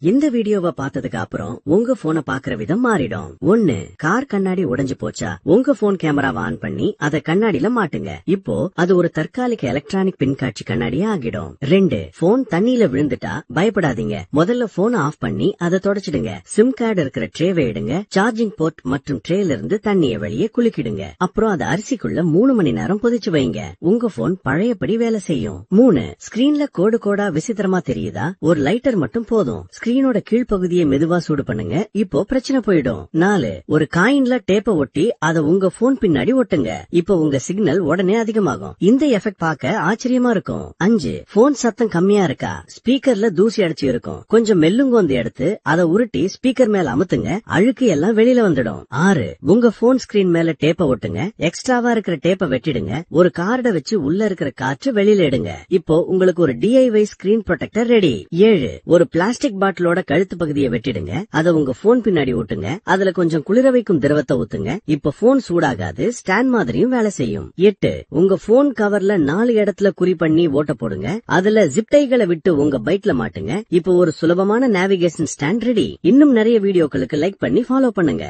இந்த வீடியோவை பார்த்ததுக்கு அப்புறம் உங்க போனை பாக்குற விதம் மாறிடும். 1. கார் கண்ணாடி உடைஞ்சு போச்சா? உங்க போன் கேமராவை ஆன் பண்ணி அதை கண்ணாடியில மாட்டுங்க. இப்போ அது ஒரு தற்காலிக எலக்ட்ரானிக் பின்காட்சி கண்ணாடியா ஆகிடும். 2. போன் தண்ணியில விழுந்துட்டா பயப்படாதீங்க. முதல்ல போனை ஆஃப் பண்ணி அதை தொடச்சிடுங்க. சிம் கார்டு இருக்கிற ட்ரேவை எடுங்க. சார்ஜிங் போர்ட் மற்றும் ட்ரேல இருந்து தண்ணியை வெளியே குலுக்கிடுங்க. அப்புறம் அதை அரிசிக்குள்ள 3 மணி நேரம் புதைச்சு வைங்க. உங்க போன் பழையபடி வேலை செய்யும். 3. ஸ்கிரீன்ல கோடு கோடா விசித்திரமா தெரியுதா? ஒரு லைட்டர் மட்டும் போதும். ஸ்கிரீனோட கீழ்பகுதியை மெதுவா சூடு பண்ணுங்க. இப்போ பிரச்சனை போயிடும். 4. ஒரு காயின்ல டேப்ப ஒட்டி அதை உங்க போன் பின்னாடி ஒட்டுங்க. இப்போ உங்க சிக்னல் உடனே அதிகமாகும். இந்த எஃபெக்ட் பார்க்க ஆச்சரியமா இருக்கும். 5. போன் சத்தம் கம்மியா இருக்கா? ஸ்பீக்கர்ல தூசி அடிச்சு இருக்கும். கொஞ்சம் மெல்லுங்கோந்து எடுத்து அதை உருட்டி ஸ்பீக்கர் மேல அமுத்துங்க. அழுக்கு எல்லாம் வெளியில வந்துடும். 6. உங்க போன் ஸ்கிரீன் மேல டேப்ப ஒட்டுங்க. எக்ஸ்ட்ராவா இருக்கிற டேப்ப வெட்டிடுங்க. ஒரு கார்டை வச்சு உள்ள இருக்கிற காற்று வெளியில எடுங்க. இப்போ உங்களுக்கு ஒரு DIY ஸ்கிரீன் ப்ரொடெக்டர் ரெடி. 7. ஒரு பிளாஸ்டிக் பாட்டிலோட கழுத்து பகுதியை வெட்டிடுங்க. அதை உங்க போன் பின்னாடி ஒட்டுங்க. அதுல கொஞ்சம் குளிர வைக்கும் திரவத்தை ஊத்துங்க. இப்ப போன் சூடாகாது. ஸ்டாண்ட் மாதிரியும் வேலை செய்யும். 8. உங்க போன் கவர்ல 4 இடத்துல குறி பண்ணி ஓட்ட போடுங்க. அதுல ஜிப்டைகளை விட்டு உங்க பைக்ல மாட்டுங்க. இப்போ ஒரு சுலபமான நேவிகேஷன் ஸ்டாண்ட் ரெடி. இன்னும் நிறைய வீடியோக்களுக்கு லைக் பண்ணி ஃபாலோ பண்ணுங்க.